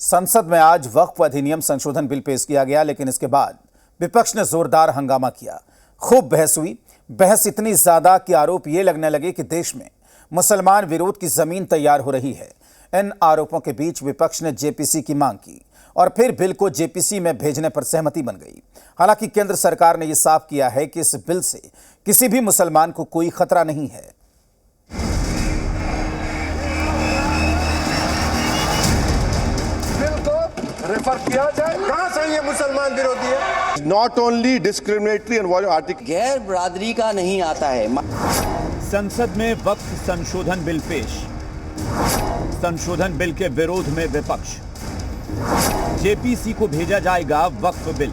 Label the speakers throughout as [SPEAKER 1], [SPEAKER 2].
[SPEAKER 1] संसद में आज वक्फ अधिनियम संशोधन बिल पेश किया गया, लेकिन इसके बाद विपक्ष ने जोरदार हंगामा किया। खूब बहस हुई। बहस इतनी ज्यादा कि आरोप ये लगने लगे कि देश में मुसलमान विरोध की जमीन तैयार हो रही है। इन आरोपों के बीच विपक्ष ने जेपीसी की मांग की और फिर बिल को जेपीसी में भेजने पर सहमति बन गई। हालांकि केंद्र सरकार ने यह साफ किया है कि इस बिल से किसी भी मुसलमान को कोई खतरा नहीं है।
[SPEAKER 2] रेफर किया जाए। कहां से ये मुसलमान विरोधी है?
[SPEAKER 3] Not only discriminatory and article
[SPEAKER 4] गैर बरादरी का नहीं आता है।
[SPEAKER 1] संसद में वक्फ संशोधन बिल पेश। संशोधन बिल के विरोध में विपक्ष। जेपीसी को भेजा जाएगा वक्फ बिल।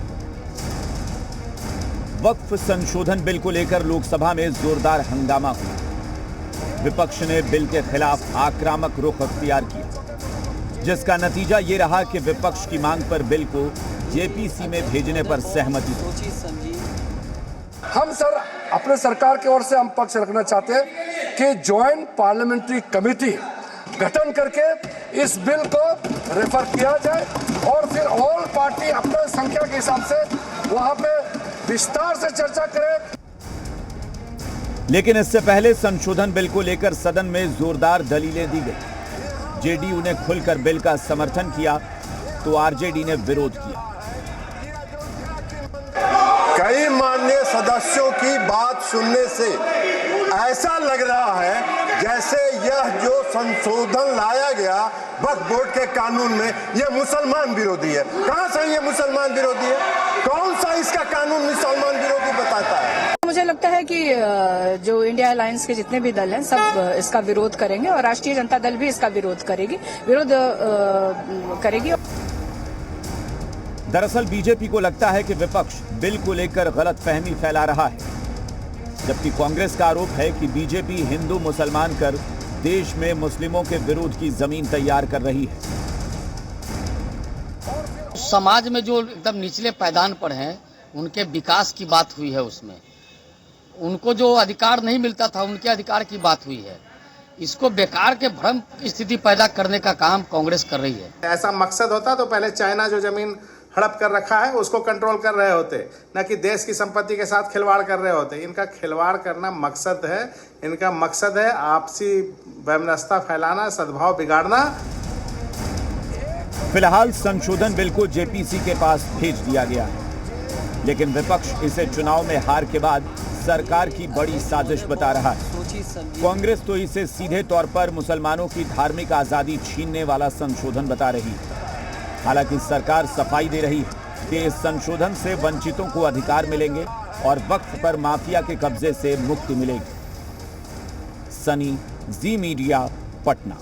[SPEAKER 1] वक्फ संशोधन बिल को लेकर लोकसभा में जोरदार हंगामा हुआ। विपक्ष ने बिल के खिलाफ आक्रामक रुख अख्तियार किया, जिसका नतीजा ये रहा कि विपक्ष की मांग पर बिल को जेपीसी में भेजने पर सहमति हुई।
[SPEAKER 2] हम सर अपने सरकार की ओर से हम पक्ष रखना चाहते हैं कि ज्वाइंट पार्लियामेंट्री कमेटी गठन करके इस बिल को रेफर किया जाए और फिर ऑल पार्टी अपने संख्या के हिसाब से वहां पे विस्तार से चर्चा करें।
[SPEAKER 1] लेकिन इससे पहले संशोधन बिल को लेकर सदन में जोरदार दलीलें दी गई। जेडीयू ने खुलकर बिल का समर्थन किया तो आरजेडी ने विरोध किया।
[SPEAKER 3] कई माननीय सदस्यों की बात सुनने से ऐसा लग रहा है जैसे यह जो संशोधन लाया गया वक्फ बोर्ड के कानून में यह मुसलमान विरोधी है। कहां से ये मुसलमान विरोधी है? कौन सा इसका कानून मुसलमान विरोधी बताता है?
[SPEAKER 5] मुझे लगता है कि जो इंडिया अलायंस के जितने भी दल हैं सब इसका विरोध करेंगे और राष्ट्रीय जनता दल भी इसका विरोध करेगी।
[SPEAKER 1] दरअसल बीजेपी को लगता है कि विपक्ष बिल को लेकर गलतफहमी फैला रहा है, जबकि कांग्रेस का आरोप है कि बीजेपी हिंदू मुसलमान कर देश में मुस्लिमों के विरोध की जमीन तैयार कर रही है।
[SPEAKER 4] समाज में जो एकदम निचले पायदान पर हैं उनके विकास की बात हुई है। उसमें उनको जो अधिकार नहीं मिलता था उनके अधिकार की बात हुई है। इसको बेकार के भ्रम की स्थिति पैदा करने का काम कांग्रेस कर रही है।
[SPEAKER 6] ऐसा मकसद होता तो पहले चाइना जो जमीन हड़प कर रखा है उसको कंट्रोल कर रहे होते, न कि देश की संपत्ति के साथ खिलवाड़ कर रहे होते। इनका खिलवाड़ करना मकसद है। इनका मकसद है आपसी वैमनस्यता फैलाना, सद्भाव बिगाड़ना।
[SPEAKER 1] फिलहाल संशोधन बिल को जेपीसी के पास भेज दिया गया है, लेकिन विपक्ष इसे चुनाव में हार के बाद सरकार की बड़ी साजिश बता रहा है। कांग्रेस तो इसे सीधे तौर पर मुसलमानों की धार्मिक आजादी छीनने वाला संशोधन बता रही है। हालांकि सरकार सफाई दे रही है कि इस संशोधन से वंचितों को अधिकार मिलेंगे और वक्फ पर माफिया के कब्जे से मुक्ति मिलेगी। सनी, जी मीडिया, पटना।